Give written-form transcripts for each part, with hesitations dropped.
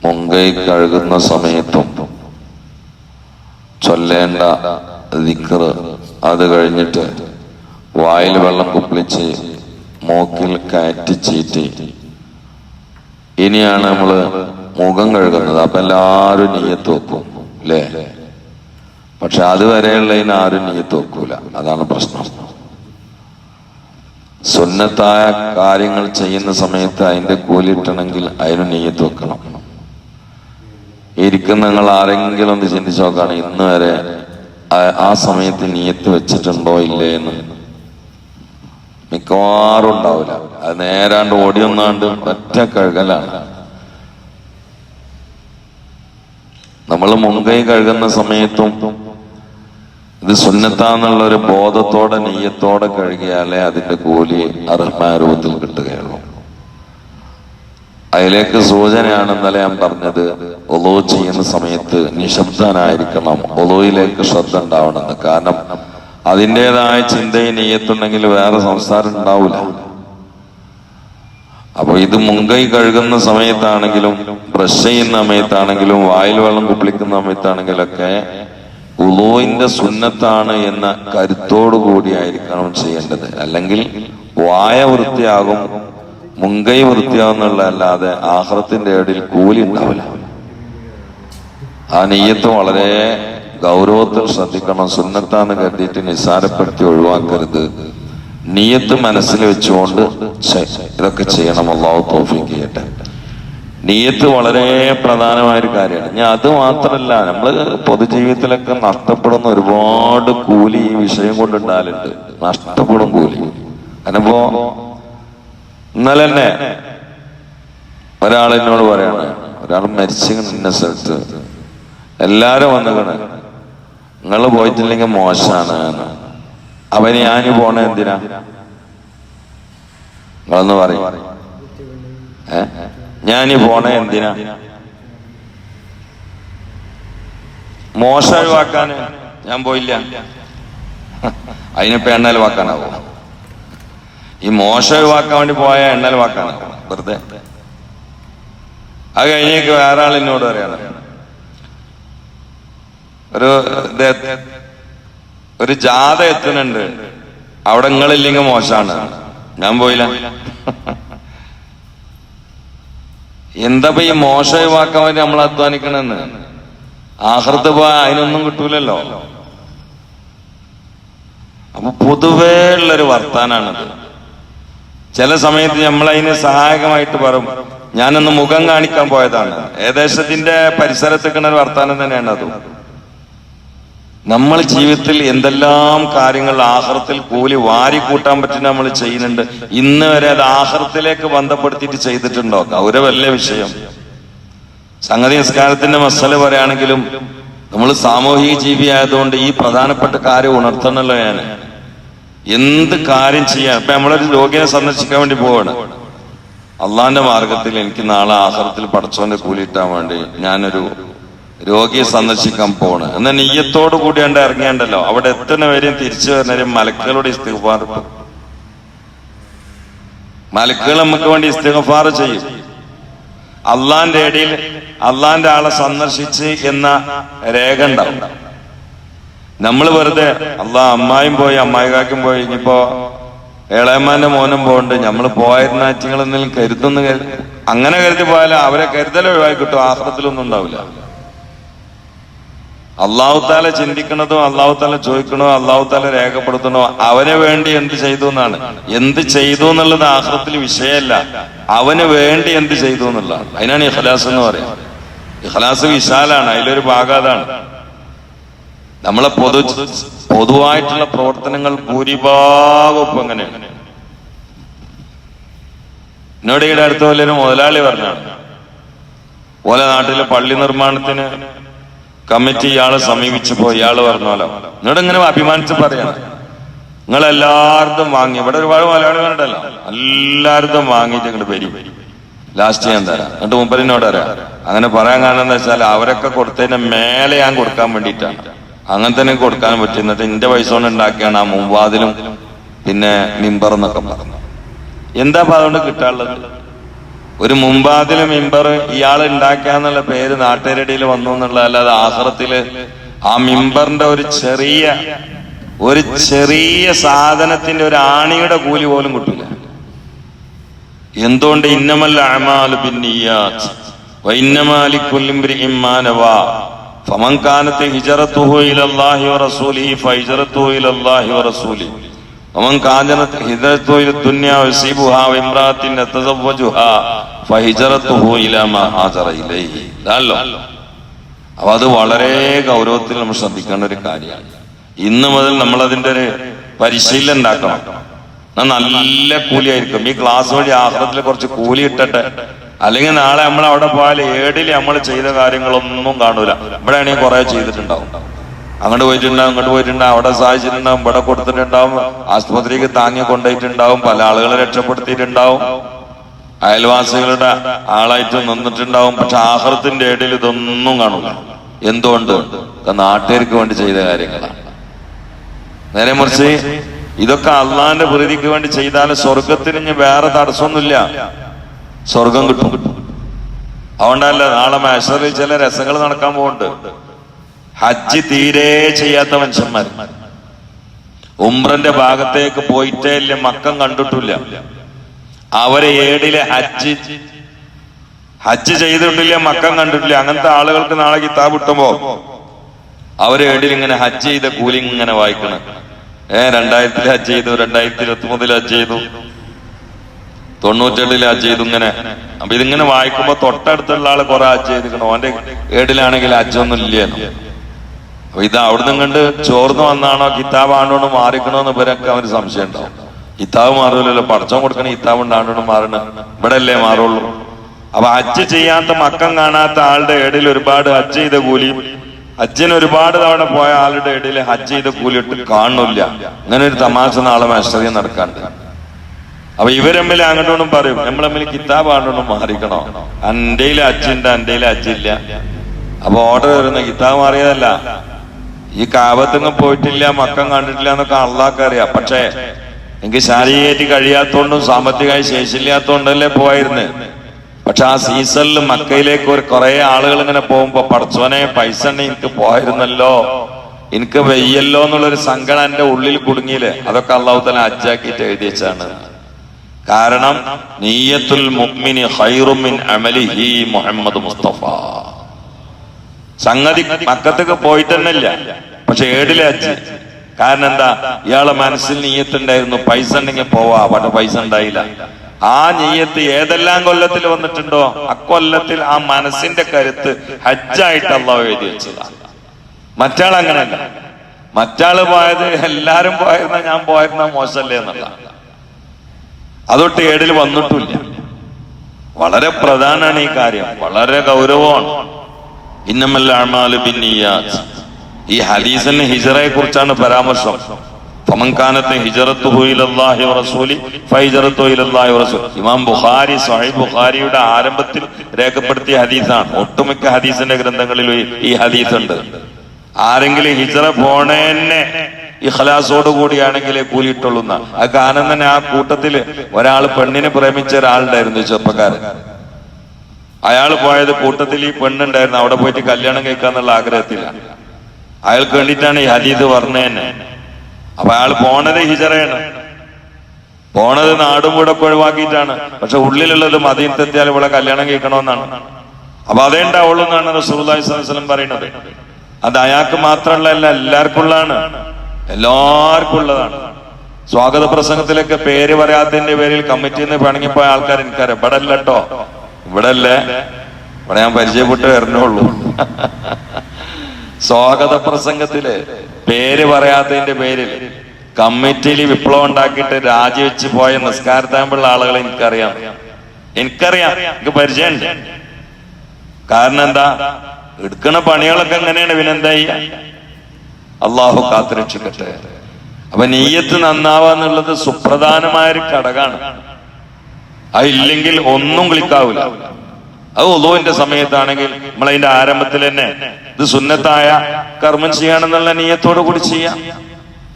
മുങ്കൈ കഴുകുന്ന സമയത്തും ചൊല്ലേണ്ട ദിക്ർ, അത് കഴിഞ്ഞിട്ട് വായിൽ വെള്ളം കുപ്പിളിച്ച് മൂക്കിൽ കയറ്റി ചീറ്റി ഇനിയാണ് നമ്മള് മുഖം കഴുകുന്നത്. അപ്പൊ എല്ലാരും നീയത്ത് വെക്കും അല്ലേ? പക്ഷെ അതുവരെയുള്ളതിന് ആരും നീയത്ത് വെക്കൂല. അതാണ് പ്രശ്നം. സുന്നത്തായ കാര്യങ്ങൾ ചെയ്യുന്ന സമയത്ത് അതിന്റെ കൂലി കിട്ടണമെങ്കിൽ അതിന് നീയത്ത് വെക്കണം. ഇരിക്കുന്ന നിങ്ങൾ ആരെങ്കിലും ഒന്ന് ചിന്തിച്ചു നോക്കാണ്, ഇന്ന് വരെ ആ സമയത്ത് നീയത്ത് വെച്ചിട്ടുണ്ടോ ഇല്ലേ എന്ന്. മിക്കവാറും ഉണ്ടാവില്ല. അത് നേരാണ്ട് ഓടിയൊന്നാണ്ട് ഒറ്റ കഴുകലാണ്. നമ്മൾ മുൻകൈ കഴുകുന്ന സമയത്തും ഇത് സുന്നത്താന്നുള്ള ഒരു ബോധത്തോടെ നെയ്യത്തോടെ കഴുകിയാലേ അതിന്റെ കൂലി അർഹമായ രൂപത്തിൽ കിട്ടുകയുള്ളൂ. അതിലേക്ക് സൂചനയാണ് ഇന്നലെ ഞാൻ പറഞ്ഞത്, ഒളു ചെയ്യുന്ന സമയത്ത് നിശബ്ദനായിരിക്കണം, ഒളുവിലേക്ക് ശ്രദ്ധ ഉണ്ടാവണമെന്ന്. കാരണം അതിൻ്റെതായ ചിന്തയും നെയ്യത്തുണ്ടെങ്കിൽ വേറെ സംസാരം ഉണ്ടാവില്ല. അപ്പൊ ഇത് മുൻകൈ കഴുകുന്ന സമയത്താണെങ്കിലും ബ്രഷ് ചെയ്യുന്ന സമയത്താണെങ്കിലും വായിൽ വെള്ളം കുപ്പിളിക്കുന്ന സമയത്താണെങ്കിലൊക്കെ ഉളൂവിന്റെ സുന്നത്താണ് എന്ന കരുത്തോടു കൂടിയായിരിക്കണം ചെയ്യേണ്ടത്. അല്ലെങ്കിൽ വായ വൃത്തിയാകും, മുൻകൈ വൃത്തിയാകുന്നുള്ളതല്ലാതെ ആഖിറത്തിന്റെ ഏടിൽ കൂലി ഉണ്ടാവില്ല. ആ നെയ്യത്ത് വളരെ ഗൗരവത്തിൽ ശ്രദ്ധിക്കണം. സുന്നത്താന്ന് കരുതിയിട്ട് നിസ്സാരപ്പെടുത്തി ഒഴിവാക്കരുത്. നിയ്യത്ത് മനസ്സിൽ വെച്ചുകൊണ്ട് ഇതൊക്കെ ചെയ്യണം. അല്ലാഹു തൗഫീഖ് ചെയ്യട്ടെ. നിയ്യത്ത് വളരെ പ്രധാനമായൊരു കാര്യമാണ്. ഞാൻ അത് മാത്രമല്ല, നമ്മള് പൊതുജീവിതത്തിലൊക്കെ നഷ്ടപ്പെടുന്ന ഒരുപാട് കൂലി ഈ വിഷയം കൊണ്ടുണ്ടാലുണ്ട്. നഷ്ടപ്പെടും കൂലി. അതിനിപ്പോ ഇന്നലെ തന്നെ ഒരാൾ എന്നോട് പറയാണ്, ഒരാൾ മരിച്ചു ഇന്ന സ്ഥലത്ത്, എല്ലാരും വന്നിക്കണ്, നിങ്ങൾ പോയിട്ടില്ലെങ്കിൽ മോശമാണ്. അവന് ഞാന് പോണ എന്തിനാ നിങ്ങളൊന്ന് പറയും. ഞാനീ പോണ എന്തിനാ? മോശം ഒഴിവാക്കാന് ഞാൻ പോയില്ല. അതിനിപ്പോ എണ്ണൽ വാക്കാനാവോ? ഈ മോശം ഒഴിവാക്കാൻ വേണ്ടി പോയ എണ്ണൽ വാക്കാനാവോ? വെറുതെ. അത് കഴിഞ്ഞേക്ക് വേറെ ആൾ എന്നോട് പറയാണ്, ഒരു ജാഥ എത്തുന്നുണ്ട്, അവിടെ നിങ്ങളില്ലെങ്കിൽ മോശമാണ്, ഞാൻ പോയില്ല. എന്താ ഈ മോശം ഒഴിവാക്കാൻ വേണ്ടി നമ്മൾ അധ്വാനിക്കണെന്ന്? ആഖിറത്ത് പോയാ അതിനൊന്നും കിട്ടൂലല്ലോ. അപ്പൊ പൊതുവേ ഉള്ളൊരു വർത്താനാണത്. ചില സമയത്ത് നമ്മളതിന് സഹായകമായിട്ട് പറയും, ഞാനൊന്ന് മുഖം കാണിക്കാൻ പോയതാണ്, ഏകദേശത്തിന്റെ പരിസരത്തേക്കുന്ന ഒരു വർത്താനം തന്നെയാണ് അതും. നമ്മൾ ജീവിതത്തിൽ എന്തെല്ലാം കാര്യങ്ങൾ ആഖിറത്തിൽ കൂലി വാരി കൂട്ടാൻ പറ്റുന്ന നമ്മൾ ചെയ്യുന്നുണ്ട്. ഇന്ന് വരെ അത് ആഖിറത്തിലേക്ക് ബന്ധപ്പെടുത്തിയിട്ട് ചെയ്തിട്ടുണ്ടോ? ഗൗരവല്ലേ വിഷയം. സംഗതി നിസ്കാരത്തിന്റെ മസല പറയുകയാണെങ്കിലും നമ്മൾ സാമൂഹിക ജീവി ആയതുകൊണ്ട് ഈ പ്രധാനപ്പെട്ട കാര്യം ഉണർത്തണല്ലോ. ഞാൻ എന്ത് കാര്യം ചെയ്യാൻ, ഇപ്പൊ നമ്മളൊരു രോഗിയെ സന്ദർശിക്കാൻ വേണ്ടി പോവാണ്, അള്ളാന്റെ മാർഗത്തിൽ എനിക്ക് നാളെ ആഖിറത്തിൽ പടച്ചോന്റെ കൂലി കിട്ടാൻ വേണ്ടി ഞാനൊരു രോഗിയെ സന്ദർശിക്കാൻ പോണ് എന്ന നെയ്യത്തോടു കൂടിയാണ്ട് ഇറങ്ങിയാണ്ടല്ലോ, അവിടെ എത്തുന്നവരെയും തിരിച്ചു വരുന്നവരെയും മലക്കുകളോട് ഇസ്തിഗ്ഫാർ. മലക്കുകൾ നമുക്ക് വേണ്ടി ഇസ്തിഗ്ഫാർ ചെയ്യും. അള്ളാന്റെ ഇടയിൽ അള്ളാന്റെ ആളെ സന്ദർശിച്ച് എന്ന രേഖ ഉണ്ടാവും. നമ്മൾ വെറുതെ അമ്മായും പോയി അമ്മായിക്കാക്കും പോയി, ഇനിയിപ്പോ ഏളയമ്മാന്റെ മോനും പോകണ്ട്, നമ്മൾ പോയിരുന്ന ആറ്റിങ്ങളെന്തെങ്കിലും കരുതുന്ന അങ്ങനെ കരുതി പോയാലും അവരെ കരുതലും ഒഴിവാക്കി കിട്ടും. ആഖിറത്തിലൊന്നും ഉണ്ടാവില്ല. അള്ളാഹു താല ചിന്തിക്കണതും അള്ളാഹു താല ചോദിക്കണോ അള്ളാഹു താല രേഖപ്പെടുത്തണോ അവന് വേണ്ടി എന്ത് ചെയ്തു എന്നാണ്. എന്ത് ചെയ്തു എന്നുള്ളത് ആഖിറത്തിൽ വിഷയമല്ല, അവന് വേണ്ടി എന്ത് ചെയ്തു എന്നുള്ളതാണ്. അതിനാണ് ഇഖ്ലാസ് എന്ന് പറയാം. ഇഖ്ലാസ് വിശാലാണ്, അതിലൊരു ഭാഗം അതാണ്. നമ്മളെ പൊതുവായിട്ടുള്ള പ്രവർത്തനങ്ങൾ ഭൂരിഭാഗം ഇപ്പൊ എങ്ങനെയാണ്. എന്നോട് ഈടെ അടുത്ത വലിയൊരു മുതലാളി പറഞ്ഞാണ്, ഓല നാട്ടിലെ പള്ളി നിർമ്മാണത്തിന് കമ്മിറ്റി ഇയാളെ സമീപിച്ചപ്പോ ഇയാള് പറഞ്ഞോലോ, എന്നോട് ഇങ്ങനെ അഭിമാനിച്ച് പറയാണ്, നിങ്ങളെല്ലാവർക്കും വാങ്ങി, ഇവിടെ ഒരുപാട് മലയാളികളുണ്ടല്ലോ, എല്ലാവർക്കും വാങ്ങിയിട്ട് ഇങ്ങോട്ട് വരും, ലാസ്റ്റ് ഞാൻ തരാം. എന്നിട്ട് മുമ്പരിനോട് അറിയാം. അങ്ങനെ പറയാൻ കാരണം എന്താ വെച്ചാൽ അവരൊക്കെ കൊടുത്തതിന്റെ മേലെ ഞാൻ കൊടുക്കാൻ വേണ്ടിയിട്ടാണ്. അങ്ങനെ തന്നെ കൊടുക്കാൻ പറ്റും. എന്നിട്ട് എന്റെ പൈസ കൊണ്ട് ഉണ്ടാക്കിയാണ് ആ മുൻവാതിലും പിന്നെ മിമ്പർ എന്നൊക്കെ പറഞ്ഞു. എന്താ അതുകൊണ്ട് കിട്ടാനുള്ളത്? ഒരു മുമ്പാതിലെ മിമ്പർ ഇയാൾ ഉണ്ടാക്കാന്നുള്ള പേര് നാട്ടുകാരുടെ വന്നു എന്നുള്ള, അല്ലാതെ ആഖിറത്തില് ആ മിമ്പറിന്റെ ഒരു ചെറിയ സാധനത്തിന്റെ ഒരു ആണിയുടെ കൂലി പോലും കിട്ടില്ല. എന്തുകൊണ്ട്? ഇന്നമൽ അഅ്മാലു ബിന്നിയ്യാത്ത് വഇന്നമാ ലികുല്ലി ഇംറിഇൻ മാ നവാ ഫമൻ കാനത് ഹിജ്റതുഹു ഇലല്ലാഹി വറസൂലിഹി ഫഹിജ്റതുഹു ഇലല്ലാഹി വറസൂലിഹി വമൻ കാനത് ഹിജ്റതുഹു ഇലദ്ദുനിയാ വയുസീബുഹാ വഇംറാത്തിൻ യതസവ്വജുഹാ ഫഹിജ്റതുഹു ഇലാ മാ ഹാജറ ഇലൈഹി. അപ്പൊ അത് വളരെ ഗൗരവത്തിൽ നമ്മൾ ശ്രദ്ധിക്കേണ്ട ഒരു കാര്യമാണ്. ഇന്ന് മുതൽ നമ്മൾ അതിന്റെ ഒരു പരിശീലനം ഉണ്ടാക്കണം. നല്ല കൂലിയായിരിക്കും. ഈ ക്ലാസ് വഴി ആഖിറത്തിൽ കുറച്ച് കൂലി ഇട്ടട്ടെ, അല്ലെങ്കിൽ നാളെ നമ്മൾ അവിടെ പോയാൽ ഏടില് നമ്മൾ ചെയ്ത കാര്യങ്ങളൊന്നും കാണൂല. ഇവിടെ ആണെങ്കിൽ കുറെ ചെയ്തിട്ടുണ്ടാവും, അങ്ങോട്ട് പോയിട്ടുണ്ടാവും, ഇങ്ങോട്ട് പോയിട്ടുണ്ടാവും, അവിടെ സഹായിച്ചിട്ടുണ്ടാവും, ഇവിടെ കൊടുത്തിട്ടുണ്ടാവും, ആസ്പത്രിക്ക് താങ്ങി കൊണ്ടുപോയിട്ടുണ്ടാവും, പല ആളുകളെ രക്ഷപ്പെടുത്തിയിട്ടുണ്ടാവും, അയൽവാസികളുടെ ആളായിട്ട് നിന്നിട്ടുണ്ടാവും. പക്ഷെ ആഖിറത്തിന്റെ ഏടിൽ ഇതൊന്നും കാണൂല. എന്തുകൊണ്ട്? നാട്ടുകാർക്ക് വേണ്ടി ചെയ്ത കാര്യങ്ങളാണ്. നേരെ മറിച്ച് ഇതൊക്കെ അള്ളാന്റെ പ്രീതിക്ക് വേണ്ടി ചെയ്താൽ സ്വർഗത്തിന് ഇനി വേറെ തടസ്സമൊന്നുമില്ല, സ്വർഗം കിട്ടും. അതുകൊണ്ടല്ല നാളെ മഹ്ശറിൽ ചില രസങ്ങൾ നടക്കാൻ പോകുന്നുണ്ട്. ഹജ്ജ് തീരെ ചെയ്യാത്ത മനുഷ്യന്മാർ, ഉംറന്റെ ഭാഗത്തേക്ക് പോയിട്ടേ ഇല്ല, മക്കം കണ്ടിട്ടില്ല, അവരെ ഏടിലെ ഹജ്ജ് ചെയ്തിട്ടില്ല, മക്കം കണ്ടിട്ടില്ല, അങ്ങനത്തെ ആളുകൾക്ക് നാളെ കിതാബ് കിട്ടുമ്പോ അവരെ ഏടിൽ ഇങ്ങനെ ഹജ്ജ് ചെയ്ത കൂലി ഇങ്ങനെ വായിക്കണം. 2000 ഹജ്ജ് ചെയ്തു, 2021 ഹജ്ജ് ചെയ്തു, 98 ഹജ്ജ് ചെയ്തു, ഇങ്ങനെ. അപ്പൊ ഇതിങ്ങനെ വായിക്കുമ്പോ തൊട്ടടുത്തുള്ള ആള് കുറെ ഹജ്ജ് ചെയ്തിരിക്കണം, ഓന്റെ ഏടിലാണെങ്കിൽ ഹജ്ജൊന്നും ഇല്ലേനോ. അപ്പൊ ഇത് അവിടുന്ന് കണ്ട് ചോർന്ന് വന്നാണോ കിതാബാണോ മാറിക്കണോന്ന് ഇവരൊക്കെ അവന് സംശയം ഉണ്ടാവും. കിതാബ് മാറൂലല്ലോ, പടച്ചോൻ കൊടുക്കണ കിതാബ് ഉണ്ടാണ്ടോ മാറണ, ഇവിടെ അല്ലേ മാറുള്ളൂ. അപ്പൊ ഹജ്ജ് ചെയ്യാത്ത മക്കം കാണാത്ത ആളുടെ ഏടിൽ ഒരുപാട് ഹജ്ജ് ചെയ്ത കൂലിയും, ഹജ്ജിന് ഒരുപാട് തവണ പോയ ആളുടെ ഇടയിൽ ഹജ്ജ് ചെയ്ത കൂലിയിട്ട് കാണില്ല. അങ്ങനെ ഒരു തമാശ നാളെ മഹ്ശറിൽ നടക്കാണ്ട്. അപ്പൊ ഇവരെമ്മിൽ അങ്ങോട്ടും പറയും, നമ്മൾ തമ്മിൽ കിതാബ് ആണ്ടോണ്ടും മാറിക്കണോ, എന്റെയില് ഹജ്ജുണ്ട്, എന്റെയില് ഹജ്ജില്ല. അപ്പൊ ഓർഡർ വരുന്ന കിതാബ് മാറിയതല്ല, ഈ കാബത്തുങ്ങ് പോയിട്ടില്ല, മക്കം കണ്ടിട്ടില്ല എന്നൊക്കെ അള്ളാഹ്ക്ക് അറിയാം. പക്ഷേ എനിക്ക് ശാരീരികമായിട്ട് കഴിയാത്തോണ്ടും സാമ്പത്തികമായി ശേഷിയില്ലാത്തോണ്ടല്ലേ പോയിരുന്നേ. പക്ഷെ ആ സീസണിൽ മക്കയിലേക്ക് കുറെ ആളുകൾ ഇങ്ങനെ പോകുമ്പോ പടച്ചോനെ പൈസ എനിക്ക് പോയിരുന്നല്ലോ, എനിക്ക് വെയ്യല്ലോ എന്നുള്ളൊരു സങ്കടം എന്റെ ഉള്ളിൽ കുടുങ്ങിയില്ലേ. അതൊക്കെ അള്ളാഹു തആല ഹജ്ജാക്കിയിട്ട് എഴുതി വെച്ചാണ്. കാരണം നിയ്യത്തുൽ മുഅ്മിനി ഖൈറും മിൻ അമലിഹി മുഹമ്മദ് മുസ്തഫ. സംഗതി മക്കത്തൊക്കെ പോയിട്ട് തന്നെ ഇല്ല, പക്ഷെ ഏടിലെ ഹജ്ജ്. കാരണം എന്താ? ഇയാളെ മനസ്സിൽ നിയ്യത്തുണ്ടായിരുന്നു, പൈസ ഉണ്ടെങ്കിൽ പോവാ, പക്ഷെ പൈസ ഉണ്ടായില്ല. ആ നിയ്യത്ത് ഏതെല്ലാം കൊല്ലത്തിൽ വന്നിട്ടുണ്ടോ അക്കൊല്ലത്തിൽ ആ മനസ്സിന്റെ കരുത്ത് ഹജ്ജായിട്ട് അള്ളാഹു എഴുതി വെച്ചതാണ്. മറ്റാൾ അങ്ങനെയല്ല. മറ്റാള് പോയത് എല്ലാരും പോയിരുന്ന ഞാൻ പോയിരുന്ന മോശമല്ലേ എന്നുള്ള, അതൊട്ട് ഏടിൽ വന്നിട്ടില്ല. വളരെ പ്രധാനമാണ് ഈ കാര്യം, വളരെ ഗൗരവമാണ്. ഇന്നമൽ അഅ്മാലു ബിന്നിയ്യാത്ത്. ഈ ഹദീസിന് ഹിജ്റയെ കുറിച്ചാണ് പരാമർശം. ഫമൻ കാനത് ഹിജ്റതുഹു ഇലല്ലാഹി വറസൂലിഹി ഫഹിജ്റതുഹു ഇലല്ലാഹി വറസൂലിഹി. ഇമാം ബുഖാരി സ്വഹീഹ് ബുഖാരിയുടെ ആരംഭത്തിൽ രേഖപ്പെടുത്തിയ ഹദീസാണ്. ഒട്ടുമിക്ക ഹദീസിന്റെ ഗ്രന്ഥങ്ങളിൽ ഈ ഹദീസ് ഉണ്ട്. ആരെങ്കിലും ഹിജ്റ പോണേന്നെ ഇഖ്ലാസോട് കൂടിയാണെങ്കിൽ കൂലിയിട്ടുള്ളുന്ന. ആ കാരണം തന്നെ ആ കൂട്ടത്തില് ഒരാൾ പെണ്ണിനെ പ്രേമിച്ച ഒരാളുണ്ടായിരുന്നു, ചെറുപ്പക്കാരൻ. അയാൾ പോയത് കൂട്ടത്തിൽ ഈ പെണ്ണുണ്ടായിരുന്നു, അവിടെ പോയിട്ട് കല്യാണം കഴിക്കാന്നുള്ള ആഗ്രഹത്തിലാണ്. അയാൾക്ക് വേണ്ടിയിട്ടാണ് ഈ ഹദീസ് പറഞ്ഞത് തന്നെ. അപ്പൊ അയാൾ പോണത് ഹിജറയാണ്, പോണത് നാടും കൂടൊക്കെ ഒഴിവാക്കിയിട്ടാണ്. പക്ഷെ ഉള്ളിലുള്ളത് മദീനത്തെത്തിയാൽ ഇവിടെ കല്യാണം കഴിക്കണമെന്നാണ്. അപ്പൊ അതേ ഉണ്ടാവുള്ളൂ എന്നാണ് റസൂലുള്ളാഹി സ്വല്ലല്ലാഹു അലൈഹി വസല്ലം പറയുന്നത്. അത് അയാൾക്ക് മാത്രമല്ല, എല്ലാവർക്കും ഉള്ളതാണ്, എല്ലാവർക്കും ഉള്ളതാണ്. സ്വാഗത പ്രസംഗത്തിലൊക്കെ പേര് പറയാത്തതിന്റെ പേരിൽ കമ്മിറ്റിയിൽ നിന്ന് പിണങ്ങിപ്പോയ ആൾക്കാർ എനിക്കറിയാം. ഇവിടെ അല്ല കേട്ടോ, ഇവിടെ അല്ലേ, ഇവിടെ ഞാൻ പരിചയപ്പെട്ട് വരണുള്ളൂ. സ്വാഗത പ്രസംഗത്തില് പേര് പറയാത്തതിന്റെ പേരിൽ കമ്മിറ്റിയിൽ വിപ്ലവം ഉണ്ടാക്കിയിട്ട് രാജിവെച്ച് പോയ നിസ്കാരത്താമ്പുള്ള ആളുകളെ എനിക്കറിയാം, എനിക്ക് പരിചയമുണ്ട്. കാരണം എന്താ, എടുക്കണ പണികളൊക്കെ എങ്ങനെയാണ്, പിന്നെന്തായി, അള്ളാഹു കാത്തുരക്ഷിക്കട്ടെ. അപ്പൊ നീയത്ത് നന്നാവാന്നുള്ളത് സുപ്രധാനമായൊരു ഘടകമാണ്. അതില്ലെങ്കിൽ ഒന്നും ക്ലിക്കാവൂല. അത് ഉളുവിന്റെ സമയത്താണെങ്കിൽ നമ്മളതിന്റെ ആരംഭത്തിൽ തന്നെ ഇത് സുന്നത്തായ കർമ്മം ചെയ്യാണെന്നുള്ള നീയത്തോടു കൂടി ചെയ്യാം.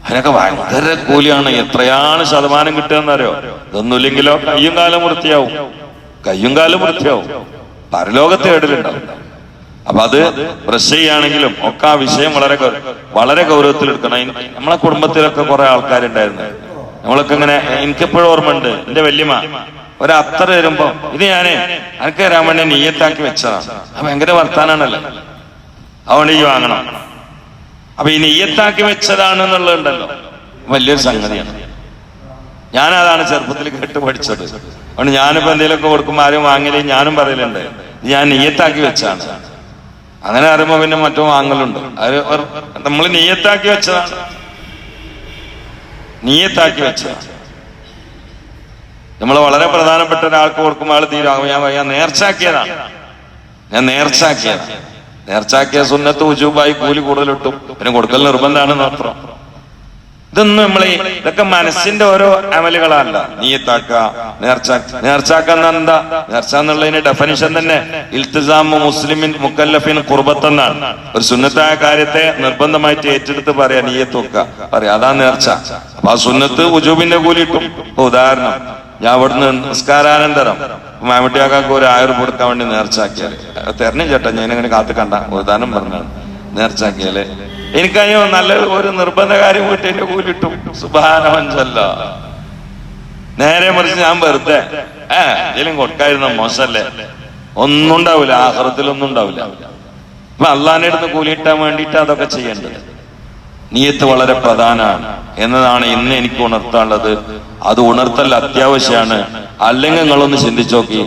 അതിനൊക്കെ ഭയങ്കര കൂലിയാണ്. എത്രയാണ് ശതമാനം കിട്ടുകയെന്നറിയോ? ഇതൊന്നുമില്ലെങ്കിലോ കയ്യും കാലം വൃത്തിയാവും. കയ്യും കാലും വൃത്തിയാവും, പരലോകത്തെ ഏടലുണ്ടാവും. അപ്പൊ അത് ബ്രഷ് ചെയ്യുകയാണെങ്കിലും ഒക്കെ ആ വിഷയം വളരെ ഗൗരവത്തിൽ എടുക്കണം. നമ്മളെ കുടുംബത്തിലൊക്കെ കുറെ ആൾക്കാരുണ്ടായിരുന്നു. നമ്മളൊക്കെ ഇങ്ങനെ, എനിക്കെപ്പോഴും ഓർമ്മയുണ്ട്, എന്റെ വല്യമ്മ ഒരത്തർ വരുമ്പോ ഇത് ഞാനേ അനക്ക് തരാൻ വേണ്ടി നീയത്താക്കി വെച്ചതാണ്. അത് ഭയങ്കര വർത്താനാണല്ലോ, അതുകൊണ്ട് ഈ വാങ്ങണം. അപ്പൊ ഈ നെയ്യത്താക്കി വെച്ചതാണെന്നുള്ളതുണ്ടല്ലോ, വലിയൊരു സംഗതിയാണ്. ഞാനതാണ് ചെറുപ്പത്തിൽ കേട്ട് പഠിച്ചത്. അതുകൊണ്ട് ഞാനിപ്പോ എന്തെങ്കിലുമൊക്കെ കൊടുക്കുമ്പോൾ ആരും വാങ്ങലേ ഞാനും പറയലുണ്ട്, ഞാൻ നെയ്യത്താക്കി വെച്ചാണ്. അങ്ങനെ അറിയുമ്പോ പിന്നെ മറ്റോ വാങ്ങലുണ്ട്. അത് നമ്മൾ നെയ്യത്താക്കി വെച്ചതാണ്, നെയ്യത്താക്കി വെച്ചതാണ്. നമ്മൾ വളരെ പ്രധാനപ്പെട്ട ഒരാൾക്ക് കൊടുക്കുമ്പോൾ ആൾ തീരാകും, ഞാൻ പറയാം നേർച്ചാക്കിയതാണ്, ഞാൻ നേർച്ചാക്കിയതാണ്. നേർച്ചാക്കിയ സുന്നത്ത് ഉജൂബായി കൂലി കൂടുതൽ കിട്ടും, പിന്നെ കൊടുക്കൽ നിർബന്ധമാണ് മാത്രം. ഇതൊന്നും ഇതൊക്കെ മനസ്സിന്റെ ഓരോ അമലുകളല്ല. നീയത്താക്ക, നേർച്ചാക്കുന്ന എന്താ? നേർച്ച എന്നുള്ളതിന് ഡെഫിനിഷൻ തന്നെ ഇൽത്തിസാമു മുസ്ലിമിൻ മുക്കല്ലഫിൻ ഖുർബത്ത് എന്നാണ്. ഒരു സുന്നത്തായ കാര്യത്തെ നിർബന്ധമായിട്ട് ഏറ്റെടുത്ത് പറയാ, നീയത്ത് വെക്കുക പറയാ, അതാ നേർച്ച. അപ്പൊ ആ സുന്നത്ത് ഉജൂബിന്റെ കൂലി കിട്ടും. ഇപ്പൊ ഉദാഹരണം, ഞാൻ അവിടുന്ന് നിസ്കാരാനന്തരം മാമിട്ടിയാക്കാക്ക് ഒരു 1000 കൊടുക്കാൻ വേണ്ടി നേർച്ചാക്കിയാല് തെരഞ്ഞു ചേട്ടാ, ഞാനിങ്ങനെ കാത്തു കണ്ട ഉദാഹരണം പറഞ്ഞാണ്. നേർച്ചാക്കിയാല് എനിക്കയ്യോ നല്ല ഒരു നിർബന്ധ കാര്യം വീട്ടിന്റെ കൂലിട്ടും സുബ്ഹാനഹുവല്ല. നേരെ മറിച്ച് ഞാൻ വെറുതെ എന്തെങ്കിലും കൊടുക്കാതിരുന്ന മോശല്ലേ, ഒന്നും ഉണ്ടാവില്ല, ആഖിറത്തിലൊന്നും ഉണ്ടാവില്ല. അപ്പൊ അള്ളാന്റെ അടുത്ത് കൂലിയിട്ടാൻ വേണ്ടിയിട്ട് അതൊക്കെ ചെയ്യേണ്ടത്. നിയത്ത് വളരെ പ്രധാനമാണ് എന്നതാണ് ഇന്ന് എനിക്ക് ഉണർത്താനുള്ളത്. അത് ഉണർത്തൽ അത്യാവശ്യമാണ്. അല്ലെങ്കിൽ നിങ്ങളൊന്ന് ചിന്തിച്ചു നോക്കി,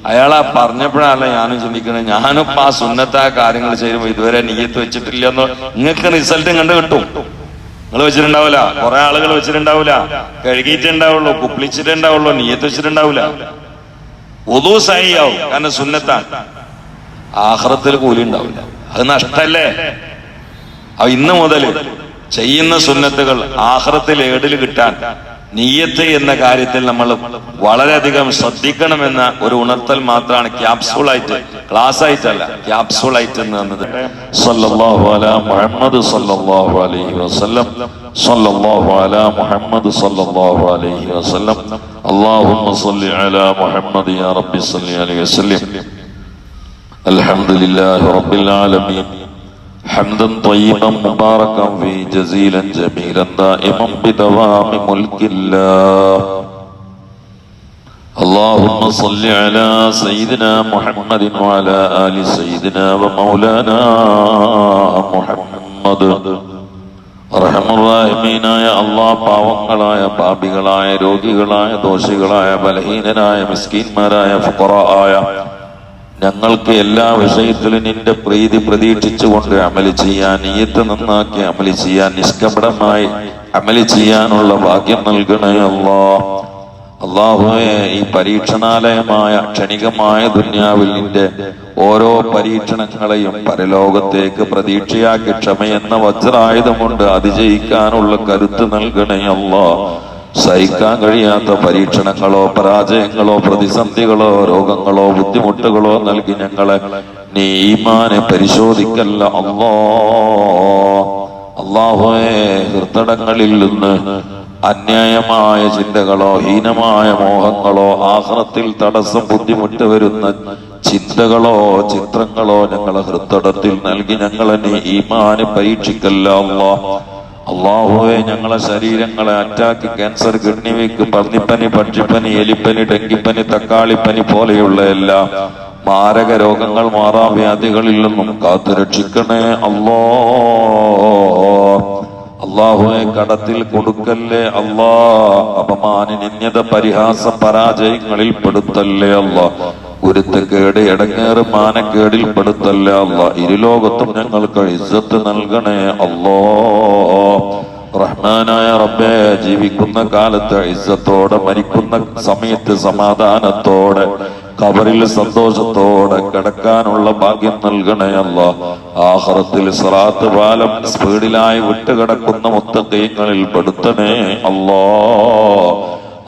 അയാളാ പറഞ്ഞപ്പോഴല്ല ഞാനും ചിന്തിക്കുന്നത്, ഞാനിപ്പോ ആ സുന്നത്തായ കാര്യങ്ങൾ ചെയ്യുമ്പോൾ ഇതുവരെ നിയത്ത് വെച്ചിട്ടില്ലെന്നോ. നിങ്ങൾക്ക് റിസൾട്ട് കണ്ടു കിട്ടും. നിങ്ങൾ വെച്ചിട്ടുണ്ടാവില്ല, കുറെ ആളുകൾ വെച്ചിട്ടുണ്ടാവില്ല, കഴുകിയിട്ടുണ്ടാവുള്ളൂ, കുപ്പിളിച്ചിട്ടുണ്ടാവുള്ളൂ, നിയത്ത് വെച്ചിട്ടുണ്ടാവില്ല. ഉദു സഹിയാവും, കാരണം സുന്നത്താ. ആഖിറത്തിൽ കൂലി ഉണ്ടാവില്ല, അത് നഷ്ടല്ലേ. അപ്പൊ ഇന്ന് മുതൽ ചെയ്യുന്ന സുന്നത്തുകൾ ആഖിറത്തിൽ ഏടിൽ കിട്ടാൻ നിയ്യത്ത് എന്ന കാര്യത്തിൽ നമ്മൾ വളരെയധികം ശ്രദ്ധിക്കണമെന്ന ഒരു ഉണർത്തൽ മാത്രമാണ്. ക്യാപ്സൂളായിട്ട്, ക്ലാസ് ആയിട്ടല്ല, ക്യാപ്സൂളായിട്ട് എന്നത്. സല്ലല്ലാഹു അലാ മുഹമ്മദ് സല്ലല്ലാഹു അലൈഹി വസല്ലം, സല്ലല്ലാഹു അലാ മുഹമ്മദ് സല്ലല്ലാഹു അലൈഹി വസല്ലം, അല്ലാഹുമ്മ സ്വല്ലി അലാ മുഹമ്മദ് യാ റബ്ബി സ്വല്ലി അലൈഹി വസല്ലം. അൽഹംദുലില്ലാഹി റബ്ബിൽ ആലമീൻ حمدا طيبا مباركا فيه جزيلا جميلا دائما بدوام ملك الله. اللهم صل على سيدنا محمد وعلى آل سيدنا ومولانا محمد. റഹ്മാനായ അല്ലാഹ്, പാവങ്ങളായ പാപികളായ രോഗികളായ ദോഷികളായ ബലഹീനരായ മിസ്കീന്മാരായ ഫുഖറായ ഞങ്ങൾക്ക് എല്ലാ വിഷയത്തിലും നിന്റെ പ്രീതി പ്രതീക്ഷിച്ചുകൊണ്ട് അമല് ചെയ്യാൻ, നിയ്യത്ത് നന്നാക്കി അമല് ചെയ്യാൻ, നിഷ്കപടമായി അമല് ചെയ്യാനുള്ള ഭാഗ്യം നൽകണേ അല്ലാഹ്. അല്ലാഹുവേ, ഈ പരീക്ഷണാലയമായ ക്ഷണികമായ ദുനിയാവിൽ നിന്റെ ഓരോ പരീക്ഷണങ്ങളെയും പരലോകത്തേക്ക് പ്രതീക്ഷയാക്കി ക്ഷമയെന്ന വജ്രായുധം കൊണ്ട് അതിജയിക്കാനുള്ള കരുത്ത് നൽകണേ അല്ലാഹ്. സഹിക്കാൻ കഴിയാത്ത പരീക്ഷണങ്ങളോ പരാജയങ്ങളോ പ്രതിസന്ധികളോ രോഗങ്ങളോ ബുദ്ധിമുട്ടുകളോ നൽകി ഞങ്ങളെ നീ ഈമാനെ പരിശോധിക്കല്ല അല്ലാഹ്. അല്ലാഹുവേ, ഹൃദയങ്ങളിൽ നിന്ന് അന്യായമായ ചിന്തകളോ ഹീനമായ മോഹങ്ങളോ ആഖിറത്തിൽ തടസ്സം ബുദ്ധിമുട്ട് വരുന്ന ചിന്തകളോ ചിത്രങ്ങളോ ഞങ്ങളെ ഹൃദയത്തിൽ നൽകി ഞങ്ങളെ നീ ഈമാനെ പരീക്ഷിക്കല്ല അല്ലാഹ്. അല്ലാഹുവേ, ഞങ്ങളെ ശരീരങ്ങളെ അറ്റാക്ക്, ക്യാൻസർ, കിഡ്നി വീക്ക്, പന്നിപ്പനി, പക്ഷിപ്പനി, എലിപ്പനി, ഡെങ്കിപ്പനി, തക്കാളിപ്പനി പോലെയുള്ള എല്ലാ മാരക രോഗങ്ങൾ, മാറാവ്യാധികളിൽ നിന്നും കാത്തുരക്ഷിക്കണേ അല്ലാഹ്. അല്ലാഹുവേ, കടത്തിൽ കൊടുക്കല്ലേ അല്ലാഹ്. അപമാന, നിന്യത, പരിഹാസം, പരാജയങ്ങളിൽ പെടുത്തല്ലേ അല്ലാഹ്. ഗുരുത്തക്കേട്, എടങ്ങേറ്, മാനക്കേടിൽ പെടുത്തല്ലേ അല്ലാഹ്. ഇരുലോകത്തും ഞങ്ങൾക്ക് ഇസ്സത്ത് നൽകണേ അല്ലാഹ്. റഹ്മാനായ റബ്ബേ, ജീവിക്കുന്ന കാലത്ത് ഇസ്സത്തോടെ, മരിക്കുന്ന സമയത്ത് സമാധാനത്തോടെ, ഖബറിൽ സന്തോഷത്തോടെ കിടക്കാനുള്ള ഭാഗ്യം നൽകണേ അല്ലാഹ്. ആഖിറത്തിൽ സിറാത്ത് പാലം സ്പീഡിലായി വിട്ടുകിടക്കുന്ന മുത്തഖീങ്ങളിൽ പെടുത്തണേ അല്ലാഹ്.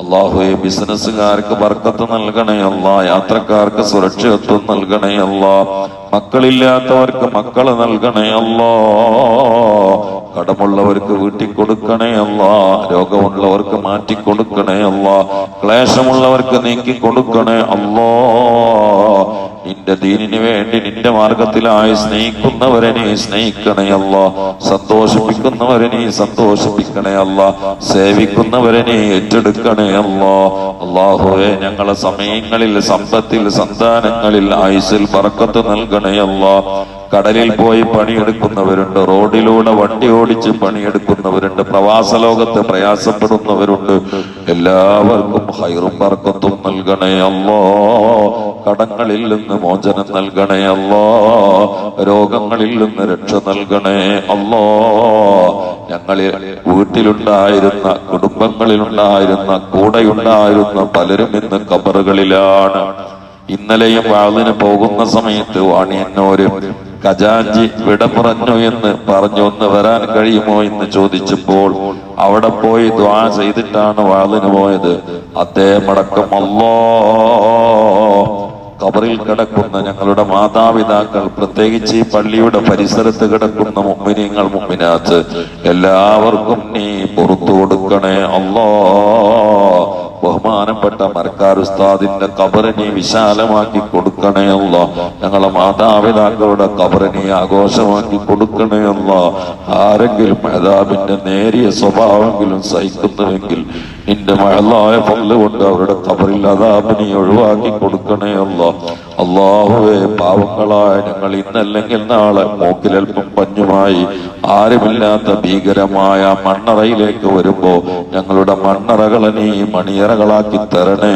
അല്ലാഹുവേ ബിസിനസ്സുകാർക്ക് ബർക്കത്ത് നൽകണേ അല്ലാ, യാത്രക്കാർക്ക് സുരക്ഷിതത്വം നൽകണേ അല്ലാ, മക്കളില്ലാത്തവർക്ക് മക്കള് നൽകണേ അല്ലാ, കടമുള്ളവർക്ക് വീട്ടിൽ കൊടുക്കണേ അല്ലാ, രോഗമുള്ളവർക്ക് മാറ്റിക്കൊടുക്കണേ അല്ലാ, ക്ലേശമുള്ളവർക്ക് നീക്കി കൊടുക്കണേ അല്ലാ. നിന്റെ ദീനിന് വേണ്ടി നിന്റെ മാർഗത്തിലായി സ്നേഹിക്കുന്നവരെ നീ സ്നേഹിക്കണേ അല്ലാ, സന്തോഷിപ്പിക്കുന്നവരെ നീ സന്തോഷിപ്പിക്കണേ അല്ലാ, സേവിക്കുന്നവരെ നീ ഏറ്റെടുക്കണേ അല്ലാ. അല്ലാഹുവേ ഞങ്ങളെ സമയങ്ങളിൽ, സമ്പത്തിൽ, സന്താനങ്ങളിൽ, ആയുസ്സിൽ ബർക്കത്ത് നൽകണേ അല്ലാ. കടലിൽ പോയി പണിയെടുക്കുന്നവരുണ്ട്, റോഡിലൂടെ വണ്ടി ഓടിച്ച് പണിയെടുക്കുന്നവരുണ്ട്, പ്രവാസ ലോകത്ത് പ്രയാസപ്പെടുന്നവരുണ്ട്. എല്ലാവർക്കും ഹൈറും ബർക്കത്തും നൽകണേ അല്ലാ. കടങ്ങളിൽ നിന്ന് മോചനം നൽകണേ അല്ലാ, രോഗങ്ങളിൽ നിന്ന് രക്ഷ നൽകണേ അല്ലാ. ഞങ്ങളിൽ വീട്ടിലുണ്ടായിരുന്ന, കുടുംബങ്ങളിലുണ്ടായിരുന്ന, കൂടെയുണ്ടായിരുന്ന പലരും ഇന്ന് ഖബറുകളിലാണ്. ഇന്നലെയും വാളിന് പോകുന്ന സമയത്ത് വാണിയന്നൂര് ഖജാൻജി വിട പറഞ്ഞു എന്ന് പറഞ്ഞു, ഒന്ന് വരാൻ കഴിയുമോ എന്ന് ചോദിച്ചപ്പോൾ അവിടെ പോയി ദുആ ചെയ്തിട്ടാണ് വാളിന് പോയത്. അദ്ദേഹം അടക്കം ഖബറിൽ കിടക്കുന്ന ഞങ്ങളുടെ മാതാപിതാക്കൾ, പ്രത്യേകിച്ച് ഈ പള്ളിയുടെ പരിസരത്ത് കിടക്കുന്ന മുഅ്മിനീങ്ങൾ, മുഅ്മിനാത്ത് എല്ലാവർക്കും നീ പുറത്തു കൊടുക്കണേ അല്ലാ. ബഹുമാനപ്പെട്ട മർക്കാർ ഉസ്താദിന്റെ ഖബറിനെ വിശാലമാക്കി കൊടുക്കണേ അല്ലാ. ഞങ്ങളെ മാതാപിതാക്കളുടെ ഖബറിനെ ആഘോഷമാക്കി കൊടുക്കണേ അല്ലാ. ആരെങ്കിലും അദാബിന്റെ നേരിയ സ്വഭാവമെങ്കിലും സഹിക്കുന്നുവെങ്കിൽ നിന്റെ മഹലായ ഫضل കൊണ്ട് അവരുടെ ഖബറിൽ അദാബിനെ ഒഴിവാക്കി കൊടുക്കണേ അല്ലാ. അല്ലാഹുവേ പാവങ്ങളായ ഞങ്ങൾ ഇന്നല്ലെങ്കിൽ നാളെ മൂക്കിലൽപ്പം പഞ്ഞുമായി ആരുമില്ലാത്ത ഭീകരമായ മണ്ണറയിലേക്ക് വരുമ്പോ ഞങ്ങളുടെ മണ്ണറകളെ നീ മണിയറകളാക്കി തരണേ